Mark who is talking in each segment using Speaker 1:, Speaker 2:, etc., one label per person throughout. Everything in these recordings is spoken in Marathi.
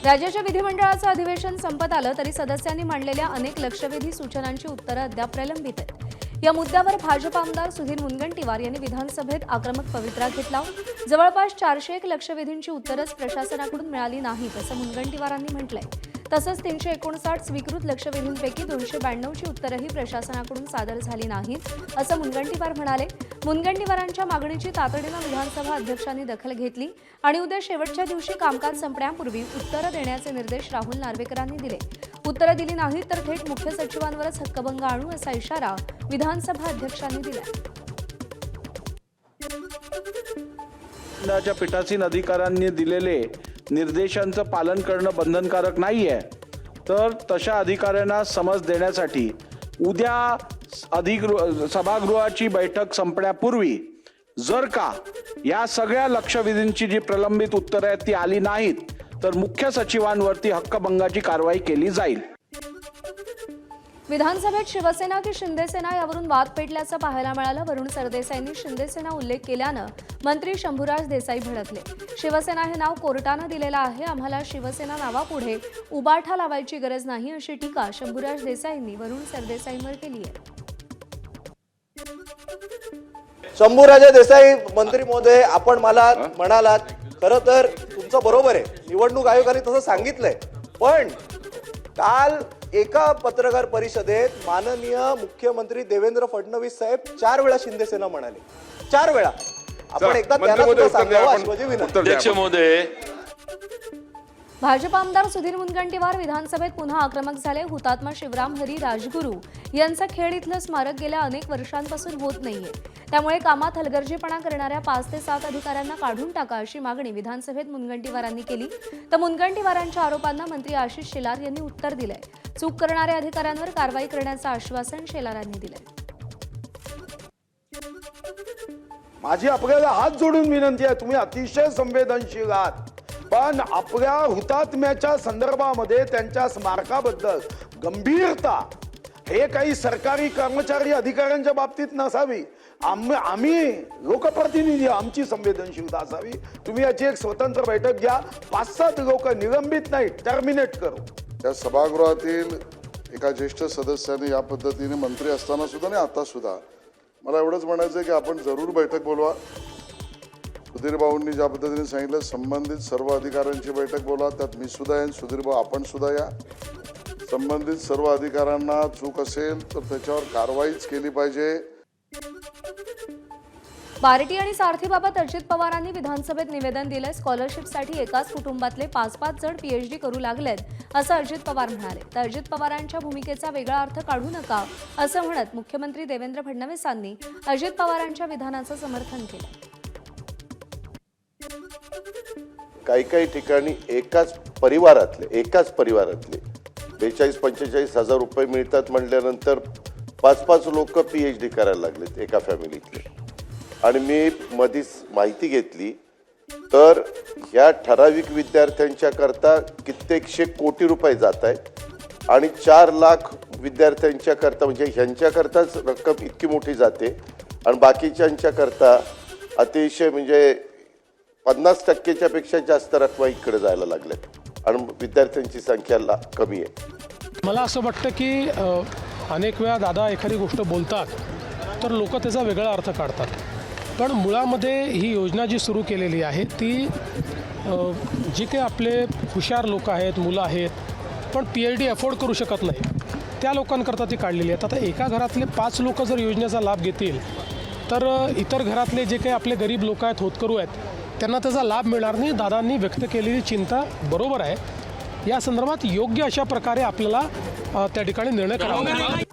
Speaker 1: राज्याच्या विधिमंडळाचं अधिवेशन संपत आलं तरी सदस्यांनी मांडलेल्या अनेक लक्षवेधी सूचनांची उत्तरं अद्याप प्रलंबित आहेत। या मुद्द्यावर भाजप आमदार सुधीर मुनगंटीवार यांनी विधानसभेत आक्रमक पवित्रा घेतला। जवळपास 401 लक्षवेधींची उत्तरच प्रशासनाकडून मिळाली नाहीत असं मुनगंटीवारांनी म्हटलंय। तसंच 359 स्वीकृत लक्षवेधींपैकी 292 ची उत्तरही प्रशासनाकडून सादर झाली नाहीत असं मुनगंटीवार म्हणाले। मुनगंटीवारांच्या मागणीची तातडीनं विधानसभा अध्यक्षांनी दखल घेतली आणि उद्या शेवटच्या दिवशी कामकाज संपण्यापूर्वी उत्तरं देण्याचे निर्देश राहुल नार्वेकरांनी दिले। उत्तरं दिली नाहीत तर थेट मुख्य सचिवांवरच हक्कभंग आणू असा इशारा विधानसभा अध्यक्षांनी दिला।
Speaker 2: पीठासीन अधिकाऱ्यांनी दिलेले निर्देशांचं पालन करणं बंधनकारक नाहीये, तर तशा अधिकाऱ्यांना समज देण्यासाठी उद्या सभागृहाची बैठक संपण्यापूर्वी जर का या सगळ्या लक्षवेधींची जी प्रलंबित उत्तरं आहेत ती आली नाहीत तर मुख्य सचिवांवरती हक्कभंगाची कारवाई केली जाईल।
Speaker 1: विधानसभेत शिवसेना की शिंदेसेना यावरून वाद पेटल्याचं पाहायला मिळालं। वरुण सरदेसाईंनी शिंदेसेना उल्लेख केल्यानं मंत्री शंभूराज देसाई भडकले। शिवसेना हे नाव कोर्टानं दिलेलं आहे, आम्हाला शिवसेना नावापुढे उबाठा लावायची गरज नाही अशी टीका शंभूराज देसाईंनी वरुण सरदेसाईंवर केली आहे।
Speaker 3: शंभूराज देसाई मंत्री महोदय, आपण मला म्हणालात खरं तर तुमचं बरोबर आहे, निवडणूक आयोगाने तसं सांगितलंय, पण काल एका पत्रकार परिषदेत माननीय मुख्यमंत्री देवेंद्र फडणवीस साहेब 4 वेळा शिंदेसेना म्हणाले, 4 वेळा। आपण एकदा त्यांना सुद्धा सांगावं अशी माझी विनंती।
Speaker 4: अध्यक्ष महोदय,
Speaker 1: भाजप आमदार सुधीर मुनगंटीवार विधानसभेत पुन्हा आक्रमक झाले। हुतात्मा शिवराम हरी राजगुरू यांचा खेळ इथलं स्मारक गेल्या अनेक वर्षांपासून होत नाहीये, त्यामुळे कामात हलगर्जीपणा करणाऱ्या 5 ते 7 अधिकाऱ्यांना काढून टाका अशी मागणी विधानसभेत मुनगंटीवारांनी केली। तर मुनगंटीवारांच्या आरोपांना मंत्री आशिष शेलार यांनी उत्तर दिलंय। चूक करणाऱ्या अधिकाऱ्यांवर कारवाई करण्याचं आश्वासन शेलारांनी दिलंय।
Speaker 5: माझी आपल्याला हात जोडून विनंती आहे, तुम्ही अतिशय संवेदनशील आहात, पण आपल्या हुतात्म्याच्या संदर्भामध्ये त्यांच्या स्मारकाबद्दल गंभीरता हे काही सरकारी कर्मचारी अधिकाऱ्यांच्या बाबतीत नसावी। आम्ही लोकप्रतिनिधी, आमची संवेदनशीलता असावी। तुम्ही याची एक स्वतंत्र बैठक घ्या, 5-7 लोक निलंबित नाही, टर्मिनेट करू।
Speaker 6: त्या सभागृहातील एका ज्येष्ठ सदस्याने या पद्धतीने मंत्री असताना सुद्धा आणि आता सुद्धा मला एवढंच म्हणायचं आहे की आपण जरूर बैठक बोलवा। सुधीर भाऊंनी ज्या पद्धतीने सांगितलं, संबंधित सर्व अधिकाऱ्यांची बैठक बोला, त्यात मी सुद्धा येईन, सुधीर भाऊ आपण सुद्धा या। संबंधित सर्व अधिकाऱ्यांना चूक असेल तर त्याच्यावर कारवाईच केली पाहिजे।
Speaker 1: बार्टी आणि सारथीबाबत अजित पवारांनी विधानसभेत निवेदन दिलंय। स्कॉलरशिपसाठी एकाच कुटुंबातले 5-5 जण पीएचडी करू लागलेत असं अजित पवार म्हणाले। तर अजित पवारांच्या भूमिकेचा वेगळा अर्थ काढू नका असं म्हणत मुख्यमंत्री देवेंद्र फडणवीसांनी अजित पवारांच्या विधानाचं समर्थन केलं।
Speaker 7: काही ठिकाणी एकाच परिवारातले 42-45 हजार रुपये मिळतात म्हटल्यानंतर 5-5 लोक पीएचडी करायला लागलेत एका फॅमिलीतले। आणि मी मधीच माहिती घेतली तर ह्या ठराविक विद्यार्थ्यांच्या करता कित्येकशे कोटी रुपये जात आहेत आणि 4 लाख विद्यार्थ्यांच्या करता म्हणजे ह्यांच्या करताच रक्कम इतकी मोठी जाते आणि बाकीच्यांच्या करता अतिशय म्हणजे 50% पेक्षा जास्त रक्कम इकडे जायला लागल्यात आणि विद्यार्थ्यांची संख्या कमी आहे।
Speaker 8: मला असं वाटतं की अनेक वेळा दादा एखादी गोष्ट बोलतात तर लोक त्याचा वेगळा अर्थ काढतात, पण मुळामध्ये ही योजना जी सुरू केलेली आहे ती जी काही आपले हुशार लोक आहेत, मुलं आहेत, पण पीएचडी अफोर्ड करू शकत नाही, त्या लोकांकरता ती काढलेली आहेत। आता एका घरातले 5 लोक जर योजनेचा लाभ घेतील तर इतर घरातले जे काही आपले गरीब लोक आहेत, होतकरू आहेत, त्यांना त्याचा लाभ मिळणार नाही। दादांनी व्यक्त केलेली चिंता बरोबर आहे, या संदर्भात योग्य अशा प्रकारे आपल्याला त्या ठिकाणी निर्णय करावा लागेल।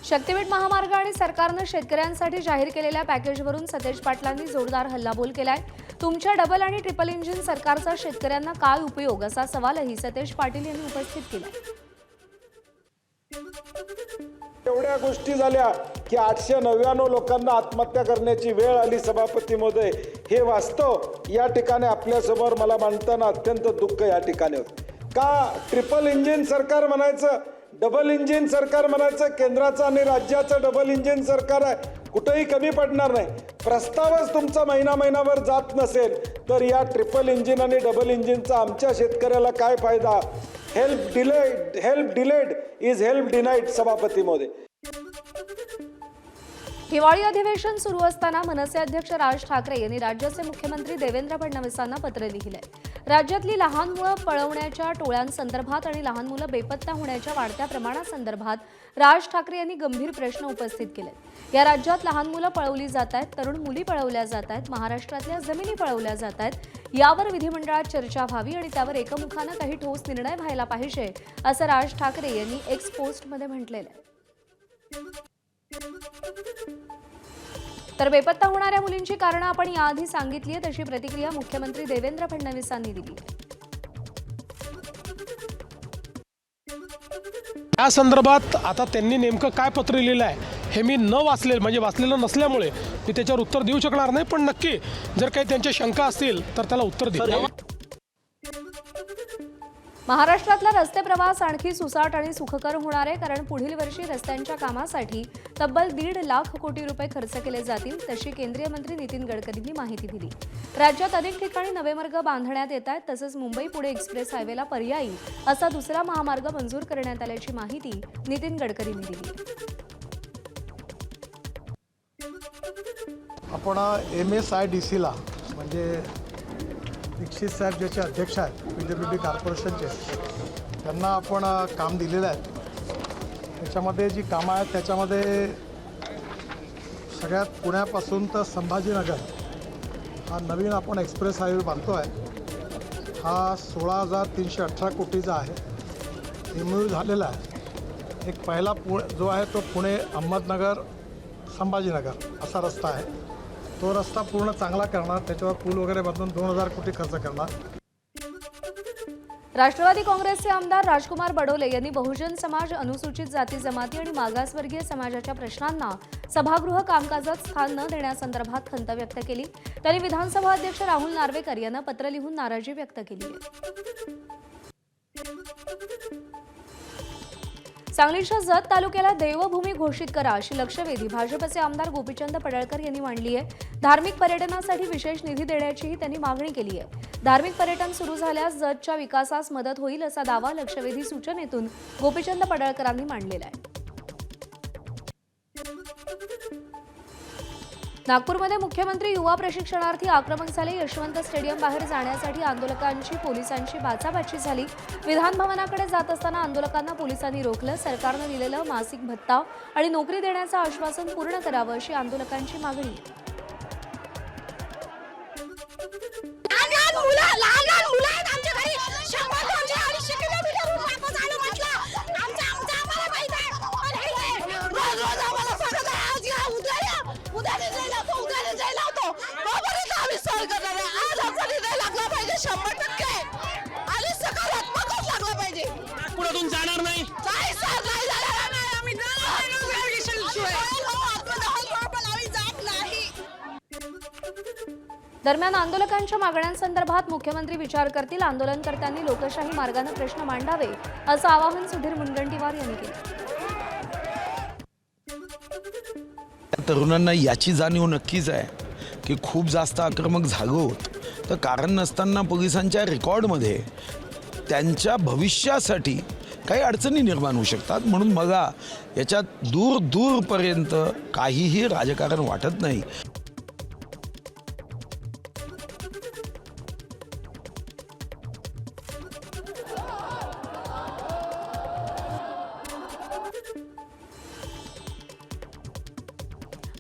Speaker 1: शक्तीपीठ महामार्ग आणि सरकारनं शेतकऱ्यांसाठी जाहीर केलेल्या पॅकेजवरून सतेज पाटलांनी जोरदार हल्लाबोल केलाय। तुमच्या डबल आणि ट्रिपल इंजिन सरकारचा शेतकऱ्यांना काय उपयोग असा सवालही सतेज पाटील यांनी उपस्थित केला।
Speaker 5: एवढ्या गोष्टी झाल्या की 899 लोकांना आत्महत्या करण्याची वेळ आली। सभापती महोदय, हे वास्तव या ठिकाणी आपल्यासमोर मला मांडताना अत्यंत दुःख या ठिकाणी होतं। का ट्रिपल इंजिन सरकार म्हणायचं, डबल इंजिन सरकार म्हणायचं, केंद्राचं आणि राज्याचं डबल इंजिन सरकार आहे,
Speaker 4: कुठेही कमी पडणार नाही. प्रस्तावच तुमचा महिनाभर जात नसेल तर या ट्रिपल इंजिन आणि डबल इंजिनचा आमच्या शेतकऱ्याला काय फायदा? Help delayed is help denied. सभापती महोदय.
Speaker 1: हिवाळी अधिवेशन सुरू असताना मनसे अध्यक्ष राज ठाकरे यांनी राज्याचे मुख्यमंत्री देवेंद्र फडणवीसांना पत्र लिहिलंय. राज्यातली लहान मुलं पळवण्याच्या टोळ्यांसंदर्भात आणि लहान मुलं बेपत्ता होण्याच्या वाढत्या प्रमाणासंदर्भात राज ठाकरे यांनी गंभीर प्रश्न उपस्थित केलेत. या राज्यात लहान मुलं पळवली जात आहेत, तरुण मुली पळवल्या जात आहेत, महाराष्ट्रातल्या जमिनी पळवल्या जात आहेत. यावर विधिमंडळात चर्चा व्हावी आणि त्यावर एकमुखानं काही ठोस निर्णय व्हायला पाहिजे, असं राज ठाकरे यांनी एक्स पोस्टमध्ये म्हटलेलं आहे. तर बेपत्ता होणाऱ्या मुलींची कारणं आपण याआधी सांगितली आहेत, अशी प्रतिक्रिया मुख्यमंत्री देवेंद्र फडणवीसांनी दिली आहे.
Speaker 8: या संदर्भात आता त्यांनी नेमकं काय पत्र लिहिलं आहे हे मी वाचलेलं नसल्यामुळे मी त्याच्यावर उत्तर देऊ शकणार नाही. पण नक्की जर काही त्यांच्या शंका असतील तर त्याला उत्तर देऊ.
Speaker 1: महाराष्ट्रातला रस्ते प्रवास आणखी सुसाट आणि सुखकर होणार आहे, कारण पुढील वर्षी रस्त्यांच्या कामासाठी तब्बल 1.5 लाख कोटी रुपये खर्च केले जातील, तशी केंद्रीय मंत्री नितीन गडकरींनी माहिती दिली. राज्यात अनेक ठिकाणी नवे मार्ग बांधण्यात येत आहेत. तसंच मुंबई पुणे एक्सप्रेस हायवेला पर्यायी असा दुसरा महामार्ग मंजूर करण्यात आल्याची माहिती नितीन गडकरींनी दिली.
Speaker 9: आपण MSIDCला म्हणजे दीक्षित साहेब ज्याचे अध्यक्ष आहेत PWD कॉर्पोरेशनचे, त्यांना आपण काम दिलेलं आहे. त्याच्यामध्ये जी कामं आहेत त्याच्यामध्ये सगळ्यात पुण्यापासून तर संभाजीनगर हा नवीन आपण एक्सप्रेस हायवे बांधतो आहे. हा 16,318 कोटीचा आहे. MOU झालेला आहे. एक पहिला जो आहे तो पुणे अहमदनगर संभाजीनगर असा रस्ता आहे. तो रस्ता पूर्ण चांगला करणार, त्याच्यावर पूल वगैरे बांधून 2,000 कोटी खर्च करणार.
Speaker 1: राष्ट्रवादी काँग्रेसचे आमदार राजकुमार बडोले यांनी बहुजन समाज, अनुसूचित जाती जमाती आणि मागासवर्गीय समाजाच्या प्रश्नांना सभागृह कामकाजात स्थान न देण्यासंदर्भात खंत व्यक्त केली. त्यांनी विधानसभा अध्यक्ष राहुल नार्वेकर यांना पत्र लिहून नाराजी व्यक्त केली आहे. सांगलीच्या जत तालुक्याला देवभूमी घोषित करा अशी लक्षवेधी भाजपचे आमदार गोपीचंद पडळकर यांनी मांडली आहे. धार्मिक पर्यटनासाठी विशेष निधी देण्याचीही त्यांनी मागणी केली आहे. धार्मिक पर्यटन सुरू झाल्यास जतच्या विकासास मदत होईल असा दावा लक्षवेधी सूचनेतून गोपीचंद पडळकरांनी मांडलेला आहे. नागपूरमध्ये मुख्यमंत्री युवा प्रशिक्षणार्थी आक्रमक झाले. यशवंत स्टेडियम बाहेर जाण्यासाठी आंदोलकांची पोलिसांची बाचाबाची झाली. विधान भवनाकडे जात असताना आंदोलकांना पोलिसांनी रोखलं. सरकारनं दिलेलं मासिक भत्ता आणि नोकरी देण्याचं आश्वासन पूर्ण करावं अशी आंदोलकांची मागणी आहे.
Speaker 8: जाणार नाही.
Speaker 1: दरम्यान आंदोलकांच्या मागण्यांसंदर्भात मुख्यमंत्री विचार करतील. आंदोलनकर्त्यांनी लोकशाही मार्गाने प्रश्न मांडावे असं आवाहन सुधीर मुनगंटीवार यांनी केलं.
Speaker 10: तरुणांना याची जाणीव नक्कीच आहे की खूप जास्त आक्रमक झालो तर कारण नसताना पोलिसांच्या रेकॉर्डमध्ये त्यांच्या भविष्यासाठी काही अडचणी निर्माण होऊ शकतात. म्हणून मला याच्यात दूरपर्यंत काहीही राजकारण वाटत नाही.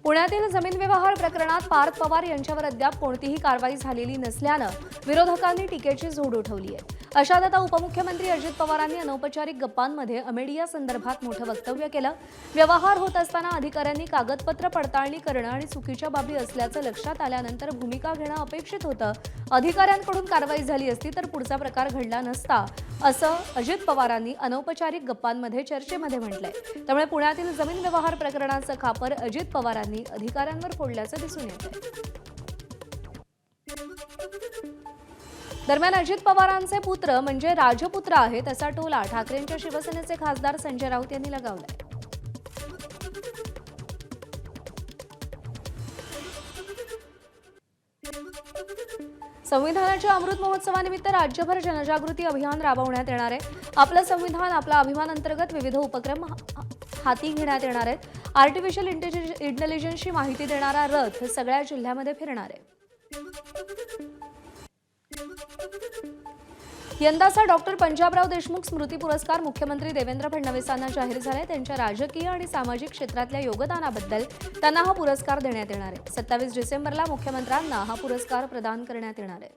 Speaker 1: पुण्यातील जमीन व्यवहार प्रकरणात पार्थ पवार यांच्यावर अद्याप कोणतीही कारवाई झालेली नसल्यानं विरोधकांनी टीकेची झोड उठवली आहे. अशात आता उपमुख्यमंत्री अजित पवारांनी अनौपचारिक गप्पांमध्ये अमेडिया संदर्भात मोठं वक्तव्य केलं. व्यवहार होत असताना अधिकाऱ्यांनी कागदपत्र पडताळणी करणं आणि चुकीच्या बाबी असल्याचं लक्षात आल्यानंतर भूमिका घेणं अपेक्षित होतं. अधिकाऱ्यांकडून कारवाई झाली असती तर पुढचा प्रकार घडला नसता असं अजित पवारांनी अनौपचारिक गप्पांमध्ये चर्चेमध्ये म्हटलंय. त्यामुळे पुण्यातील जमीन व्यवहार प्रकरणाचं खापर अजित पवारांनी अधिकाऱ्यांवर फोडल्याचं दिसून येतंय. दरम्यान अजित पवारांचे पुत्र म्हणजे राजपुत्र आहेत असा टोला ठाकरेंच्या शिवसेनेचे खासदार संजय राऊत यांनी लगावलाय. संविधानाच्या अमृत महोत्सवानिमित्त राज्यभर जनजागृती अभियान राबवण्यात येणार आहे. आपलं संविधान आपला अभिमान अंतर्गत विविध उपक्रम हाती घेण्यात येणार आहेत. आर्टिफिशियल इंटेलिजन्सची माहिती देणारा रथ सगळ्या जिल्ह्यामध्ये फिरणार आहे. यंदाचा डॉक्टर पंजाबराव देशमुख स्मृती पुरस्कार मुख्यमंत्री देवेंद्र फडणवीसांना जाहीर झालाय. त्यांच्या राजकीय आणि सामाजिक क्षेत्रातल्या योगदानाबद्दल त्यांना हा पुरस्कार देण्यात येणार आहे. 27 डिसेंबरला मुख्यमंत्र्यांना हा पुरस्कार प्रदान करण्यात येणार आहे.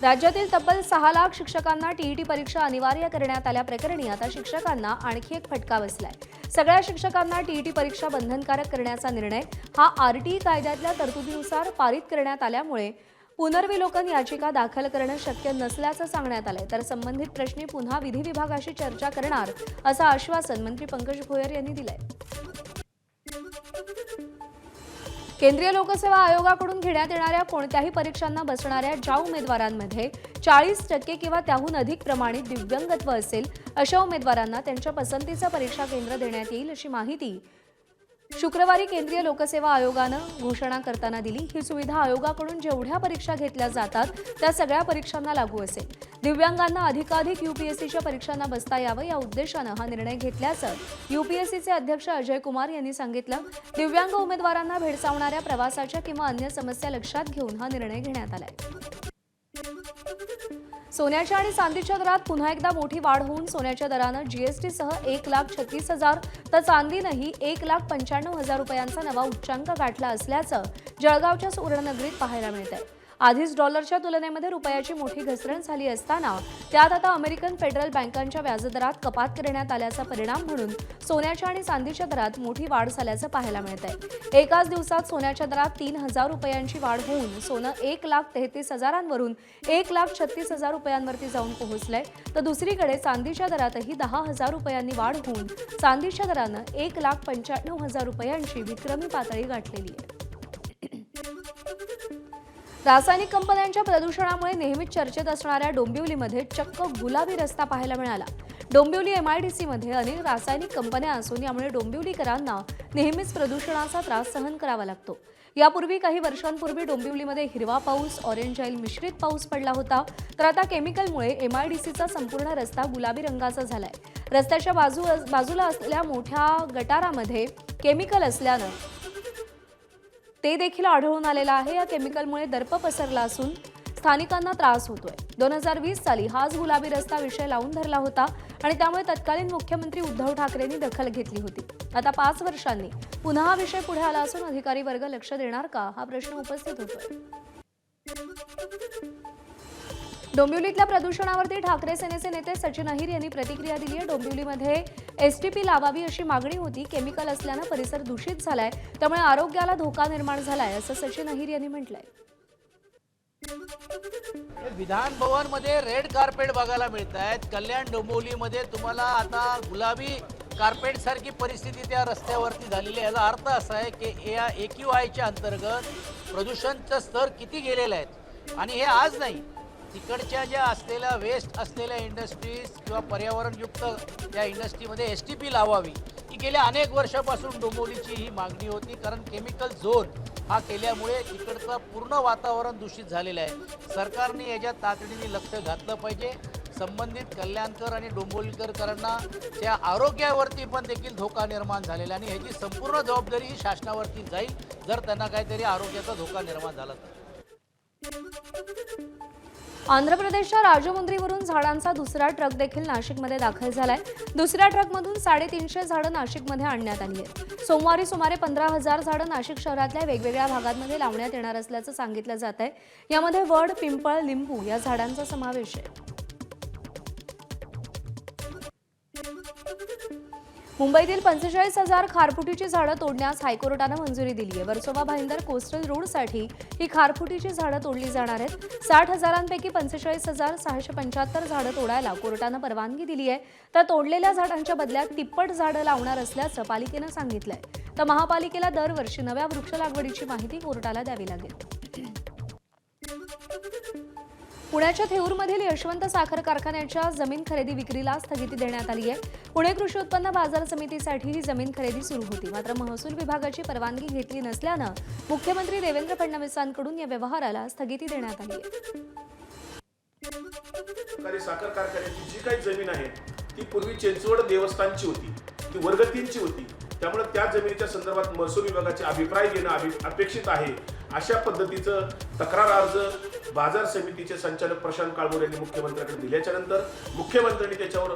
Speaker 1: राज्यातील तब्बल 6 लाख शिक्षकांना टीईटी परीक्षा अनिवार्य करण्यात आल्याप्रकरणी आता शिक्षकांना आणखी एक फटका बसलाय. सगळ्या शिक्षकांना टीईटी परीक्षा बंधनकारक करण्याचा निर्णय हा आरटीई कायद्यातल्या तरतुदीनुसार पारित करण्यात आल्यामुळे पुनर्विलोकन याचिका दाखल करणं शक्य नसल्याचं सांगण्यात आलंय. तर संबंधित प्रश्नी पुन्हा विधी विभागाशी चर्चा करणार असं आश्वासन मंत्री पंकज भोयर यांनी दिलंय. केंद्रीय लोकसेवा आयोगाकडून घेण्यात येणाऱ्या कोणत्याही परीक्षांना बसणाऱ्या ज्या उमेदवारांमध्ये 40% किंवा त्याहून अधिक प्रमाणित दिव्यांगत्व असेल अशा उमेदवारांना त्यांच्या पसंतीचं परीक्षा केंद्र देण्यात येईल अशी माहिती शुक्रवारी केंद्रीय लोकसेवा आयोगानं घोषणा करताना दिली. ही सुविधा आयोगाकडून जेवढ्या परीक्षा घेतल्या जातात त्या सगळ्या परीक्षांना लागू असेल. दिव्यांगांना अधिकाधिक यूपीएससीच्या परीक्षांना बसता यावं या उद्देशानं हा निर्णय घेतल्याचं यूपीएससीचे अध्यक्ष अजय कुमार यांनी सांगितलं. दिव्यांग उमेदवारांना भेडसावणाऱ्या प्रवासाच्या किंवा अन्य समस्या लक्षात घेऊन हा निर्णय घेण्यात आलाय. सोन्याच्या आणि चांदीच्या दरात पुन्हा एकदा मोठी वाढ होऊन सोन्याच्या दरानं जीएसटीसह 1,36,000 तर चांदीनंही 1,95,000 रुपयांचा नवा उच्चांक गाठला असल्याचं जळगावच्या सुवर्णनगरीत पाहायला मिळतंय. आधीच डॉलरच्या तुलनेमध्ये रुपयाची मोठी घसरण झाली असताना त्यात आता अमेरिकन फेडरल बँकांच्या व्याजदरात कपात करण्यात आल्याचा परिणाम म्हणून सोन्याच्या आणि चांदीच्या दरात मोठी वाढ झाल्याचं पाहायला मिळतंय. एकाच दिवसात सोन्याच्या दरात 3,000 रुपयांची वाढ होऊन सोनं 1,33,000वरून 1,36,000 रुपयांवरती जाऊन पोहोचलंय. तर दुसरीकडे चांदीच्या दरातही 10,000 रुपयांनी वाढ होऊन चांदीच्या दरानं 1,95,000 रुपयांची विक्रमी पातळी गाठलेली आहे. रासायनिक कंपन्यांच्या प्रदूषणामुळे नेहमीच चर्चेत असणाऱ्या डोंबिवलीमध्ये चक्क गुलाबी रस्ता पाहायला मिळाला. डोंबिवली MIDCमध्ये अनेक रासायनिक कंपन्या असून यामुळे डोंबिवलीकरांना नेहमीच प्रदूषणाचा त्रास सहन करावा लागतो. यापूर्वी काही वर्षांपूर्वी डोंबिवलीमध्ये हिरवा पाऊस, ऑरेंज ऑइल मिश्रित पाऊस पडला होता. तर आता केमिकलमुळे MIDCचा संपूर्ण रस्ता गुलाबी रंगाचा झालाय. रस्त्याच्या बाजूला असलेल्या मोठ्या गटारामध्ये केमिकल असल्यानं ते देखील आढळून आलेलं आहे. या केमिकलमुळे दर्प पसरला असून स्थानिकांना त्रास होतोय. 2020 साली हाच गुलाबी रस्ता विषय लावून धरला होता आणि त्यामुळे तत्कालीन मुख्यमंत्री उद्धव ठाकरेंनी दखल घेतली होती. आता 5 वर्षांनी पुन्हा हा विषय पुढे आला असून अधिकारी वर्ग लक्ष देणार का हा प्रश्न उपस्थित होतोय. डोंबिवलीतल्या प्रदूषणावरती ठाकरे सेनेचे नेते सचिन अहिर यांनी प्रतिक्रिया दिली आहे. डोंबिवलीमध्ये STP लावावी अशी मागणी होती. केमिकल असल्यानं परिसर दूषित झालाय, त्यामुळे आरोग्याला धोका निर्माण झालाय असं सचिन अहिर यांनी म्हटलंय.
Speaker 11: विधान भवन मध्ये रेड कार्पेट बघायला मिळत आहेत. कल्याण डोंबिवलीमध्ये तुम्हाला आता गुलाबी कार्पेट सारखी परिस्थिती त्या रस्त्यावरती झालेली आहे. याचा अर्थ असा आहे की या AQIच्या अंतर्गत प्रदूषणचं स्तर किती गेलेलं आहे. आणि हे आज नाही, तिकडच्या ज्या असलेल्या वेस्ट असलेल्या इंडस्ट्रीज किंवा पर्यावरणयुक्त त्या इंडस्ट्रीमध्ये STP लावावी ही गेल्या अनेक वर्षापासून डोंबिवलीची ही मागणी होती. कारण केमिकल झोन हा केल्यामुळे तिकडचं पूर्ण वातावरण दूषित झालेलं आहे. सरकारने याच्यात तातडीने लक्ष घातलं पाहिजे. संबंधित कल्याणकर आणि डोंबिवलीकरांना त्या आरोग्यावरती पण देखील धोका निर्माण झालेला आणि ह्याची संपूर्ण जबाबदारी ही शासनावरती जाईल जर त्यांना काहीतरी आरोग्याचा धोका निर्माण झाला तर.
Speaker 1: आंध्र प्रदेशच्या राजमुंद्रीवरून झाडांचा दुसरा ट्रक देखील नाशिकमध्ये दाखल झालाय. दुसऱ्या ट्रकमधून 350 झाडं नाशिकमध्ये आणण्यात आली आहेत. सोमवारी सुमारे 15,000 झाडं नाशिक शहरातल्या वेगवेगळ्या भागांमध्ये लावण्यात येणार असल्याचं सांगितलं जात आहे. यामध्ये वड, पिंपळ, लिंबू या झाडांचा समावेश आहे. मुंबईतील 45,000 खारफुटीची झाडं तोडण्यास हायकोर्टानं मंजुरी दिली आहे. वर्सोवा भाईंदर कोस्टल रोडसाठी ही खारफुटीची झाडं तोडली जाणार आहेत. 60,000 45,675 झाडं तोडायला कोर्टानं परवानगी दिली आहे. तर तोडलेल्या झाडांच्या बदल्यात तिप्पट झाडं लावणार असल्याचं पालिकेनं सांगितलंय. तर महापालिकेला दरवर्षी नव्या वृक्ष लागवडीची माहिती कोर्टाला द्यावी लागेल. पुण्याच्या थेऊरमधील यशवंत साखर कारखान्याच्या जमीन खरेदी विक्रीला स्थगिती देण्यात आली आहे. पुणे कृषी उत्पन्न बाजार समितीसाठी ही जमीन खरेदी सुरू होती, मात्र महसूल विभागाची परवानगी घेतली नसल्यानं मुख्यमंत्री देवेंद्र फडणवीसांकडून या व्यवहाराला स्थगिती देण्यात आली आहे.
Speaker 12: साखर कारखान्याची जी काही जमीन आहे ती पूर्वी चिंचवड देवस्थानची होती, ती वर्ग 3ची होती. त्यामुळे त्या जमिनीच्या संदर्भात महसूल विभागाचे अभिप्राय घेणं अपेक्षित आहे. अशा पद्धतीचं तक्रार अर्ज बाजार समितीचे संचालक प्रशांत काळभोर यांनी मुख्यमंत्र्यांकडे दिल्याच्या नंतर मुख्यमंत्र्यांनी त्याच्यावर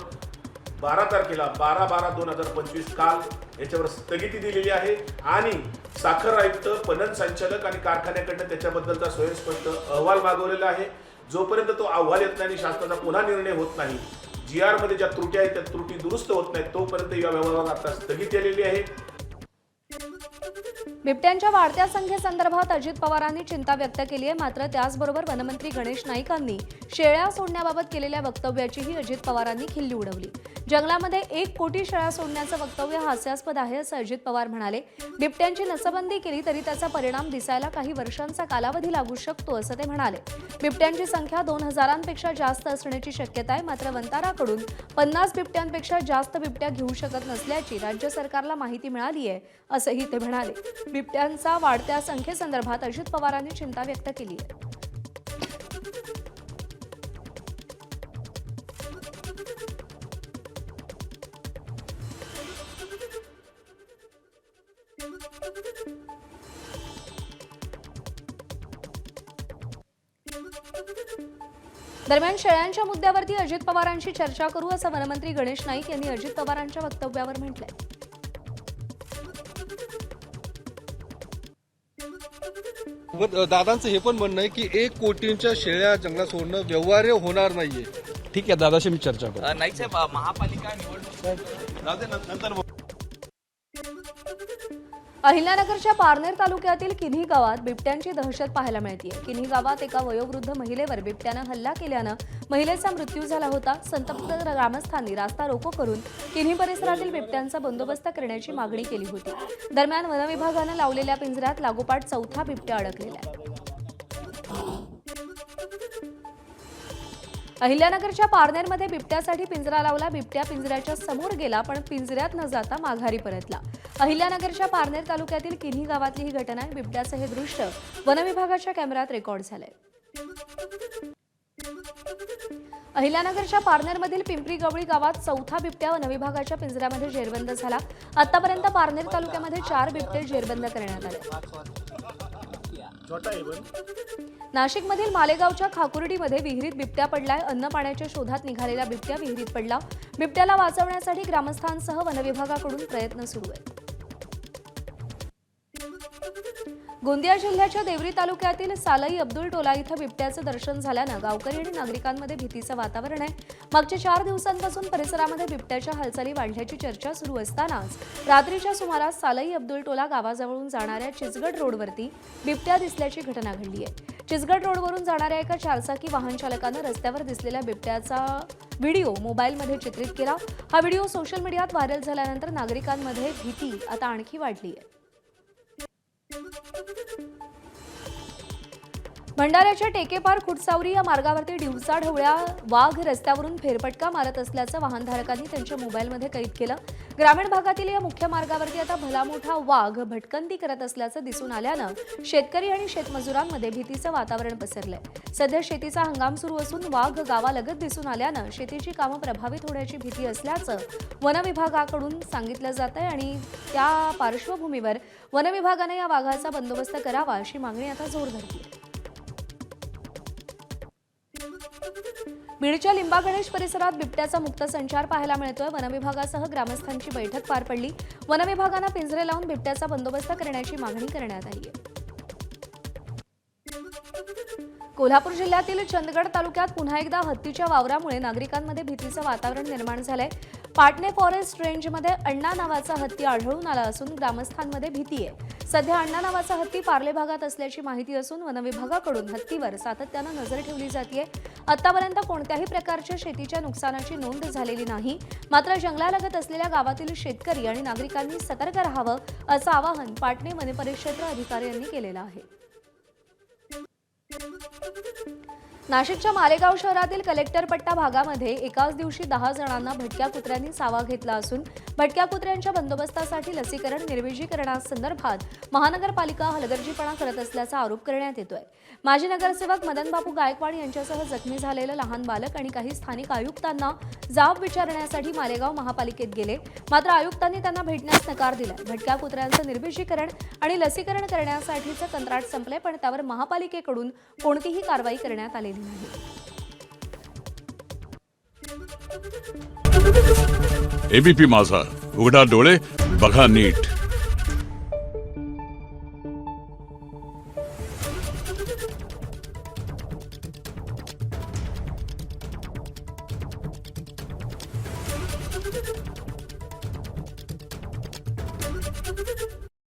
Speaker 12: 12 तारखेला 12/12/2025 काल याच्यावर स्थगिती दिलेली आहे आणि साखर आयुक्त, पणन संचालक आणि कारखान्याकडनं त्याच्याबद्दलचा स्वयंस्पष्ट अहवाल मागवलेला आहे. जोपर्यंत तो अहवाल येत नाही आणि शासनाचा पुन्हा निर्णय होत नाही, GR मध्ये ज्या त्रुटी आहेत त्या त्रुटी दुरुस्त होत नाहीत, तोपर्यंत या व्यवहाराला आता स्थगिती आलेली आहे.
Speaker 1: बिबट्यांच्या वाढत्या संख्येसंदर्भात अजित पवारांनी चिंता व्यक्त केली आहे. मात्र त्याचबरोबर वनमंत्री गणेश नाईकांनी शेळ्या सोडण्याबाबत केलेल्या वक्तव्याचीही अजित पवारांनी खिल्ली उडवली. जंगलामध्ये 1 कोटी शेळ्या सोडण्याचं वक्तव्य हास्यास्पद आहे असं अजित पवार म्हणाले. बिबट्यांची नसबंदी केली तरी त्याचा परिणाम दिसायला काही वर्षांचा कालावधी लागू शकतो असं ते म्हणाले. बिबट्यांची संख्या 2000पेक्षा जास्त असण्याची शक्यता आहे, मात्र वंताराकडून 50 बिबट्यांपेक्षा जास्त बिबट्या घेऊ शकत नसल्याची राज्य सरकारला माहिती मिळाली आहे असंही ते म्हणाले. बिबट्यांचा वाढत्या संख्येसंदर्भात अजित पवारांनी चिंता व्यक्त केली आहे. दरम्यान शेळ्यांच्या मुद्द्यावरती अजित पवारांशी चर्चा करू असं वनमंत्री गणेश नाईक यांनी अजित पवारांच्या वक्तव्यावर म्हटलंय.
Speaker 13: दादांचं हे पण म्हणणं आहे की 1 कोटींच्या शेळ्या जंगलात सोडणं व्यवहार्य होणार नाहीये.
Speaker 10: ठीक आहे, दादाशी मी चर्चा करतो.
Speaker 11: नाही साहेब, महापालिका निवडणूक
Speaker 1: अहिल्यानगरच्या पारनेर तालुक्यातील किन्ही गावात बिबट्यांची दहशत पाहायला मिळते. किन्ही गावात एका वयोवृद्ध महिलेवर बिबट्यानं हल्ला केल्यानं महिलेचा मृत्यू झाला होता. संतप्त ग्रामस्थांनी रास्ता रोको करून किन्ही परिसरातील बिबट्यांचा बंदोबस्त करण्याची मागणी केली होती. दरम्यान वनविभागानं लावलेल्या पिंजऱ्यात लागोपाठ 4था बिबट्या अडकलेला आहे. अहिल्यानगरच्या पारनेरमध्ये बिबट्यासाठी पिंजरा लावला. बिबट्या पिंजऱ्याच्या समोर गेला, पण पिंजऱ्यात न जाता माघारी परतला. अहिल्यानगरच्या पारनेर तालुक्यातील किन्ही गावातली ही घटना आहे. बिबट्याचं हे दृश्य वनविभागाच्या कॅमेऱ्यात रेकॉर्ड झालंय. अहिल्यानगरच्या पारनेरमधील पिंपरी गवळी गावात 4था बिबट्या वनविभागाच्या पिंजऱ्यामध्ये जेरबंद झाला. आतापर्यंत पारनेर तालुक्यामध्ये 4 बिबटे जेरबंद करण्यात आले. नाशिकमधील मालेगावच्या खाकुर्डीमध्ये विहिरीत बिबट्या पडलाय. अन्न पाण्याच्या शोधात निघालेला बिबट्या विहिरीत पडला. बिबट्याला वाचवण्यासाठी ग्रामस्थांसह वनविभागाकडून प्रयत्न सुरू आहेत. गोंदिया जिल्ह्याच्या देवरी तालुक्यातील सालई अब्दुल टोला इथं बिबट्याचं दर्शन झाल्यानं गावकरी आणि नागरिकांमध्ये भीतीचं वातावरण आहे. मागच्या 4 दिवसांपासून परिसरामध्ये बिबट्याच्या हालचाली वाढल्याची चर्चा सुरू असतानाच रात्रीच्या सुमारास सालई अब्दुल टोला गावाजवळून जाणाऱ्या चिचगड रोडवरती बिबट्या दिसल्याची घटना घडली आहे. चिचगड रोडवरून जाणाऱ्या एका 4चाकी वाहन चालकानं रस्त्यावर दिसलेल्या बिबट्याचा व्हिडिओ मोबाईलमध्ये चित्रित केला. हा व्हिडिओ सोशल मीडियात व्हायरल झाल्यानंतर नागरिकांमध्ये भीती आता आणखी वाढली आहे. भंडाऱ्याच्या टेकेपार खुटसावरी या मार्गावरती दिवसाढवळ्या वाघ रस्त्यावरून फेरफटका मारत असल्याचं वाहनधारकांनी त्यांच्या मोबाईलमध्ये कैद केलं. ग्रामीण भागातील या मुख्य मार्गावरती आता भला मोठा वाघ भटकंती करत असल्याचं दिसून आल्यानं शेतकरी आणि शेतमजुरांमध्ये भीतीचं वातावरण पसरलंय. सध्या शेतीचा हंगाम सुरू असून वाघ गावालगत दिसून आल्यानं शेतीची कामं प्रभावित होण्याची भीती असल्याचं वनविभागाकडून सांगितलं जातंय आणि त्या पार्श्वभूमीवर वनविभागानं या वाघाचा बंदोबस्त करावा अशी मागणी आता जोर धरली आहे. बीडच्या लिंबा गणेश परिसरात बिबट्याचा मुक्त संचार पाहायला मिळतोय. वनविभागासह ग्रामस्थांची बैठक पार पडली. वनविभागानं पिंजरे लावून बिबट्याचा बंदोबस्त करण्याची मागणी करण्यात आली आहे. कोल्हापूर जिल्ह्यातील चंदगड तालुक्यात पुन्हा एकदा हत्तीच्या वावरामुळे नागरिकांमध्ये भीतीचं वातावरण निर्माण झालंय. पाटणे फॉरेस्ट रेंजमध्ये अण्णा नावाचा हत्ती आढळून आला असून ग्रामस्थांमध्ये भीती आहे. सध्या अण्णा नावाचा हत्ती पार्ले भागात असल्याची माहिती असून वनविभागाकडून हत्तीवर सातत्यानं नजर ठेवली जाते. आतापर्यंत कोणत्याही प्रकारच्या शेतीच्या नुकसानाची नोंद झालेली नाही. मात्र जंगलालगत असलेल्या गावातील शेतकरी आणि नागरिकांनी सतर्क राहावं असं आवाहन पाटणे वनपरिक्षेत्र अधिकारी यांनी केलेलं आहे. नाशिकच्या मालेगाव शहरातील कलेक्टर पट्टा भागामध्ये एकाच दिवशी 10 जणांना भटक्या कुत्र्यांनी सावा घेतला असून भटक्या कुत्र्यांच्या बंदोबस्तासाठी लसीकरण निर्विजीकरणासंदर्भात महानगरपालिका हलगर्जीपणा करत असल्याचा आरोप करण्यात येतोय. माजी नगरसेवक मदनबापू गायकवाड यांच्यासह जखमी झालेलं लहान बालक आणि काही स्थानिक आयुक्तांना जाब विचारण्यासाठी मालेगाव महापालिकेत गेले, मात्र आयुक्तांनी त्यांना भेटण्यास नकार दिला. भटक्या कुत्र्यांचं निर्विजीकरण आणि लसीकरण करण्यासाठीचं कंत्राट संपलंय, पण त्यावर महापालिकेकडून कोणतीही कारवाई करण्यात आलेली नाही.
Speaker 14: एबीपी माझा, उघडा डोळे बघा नीट.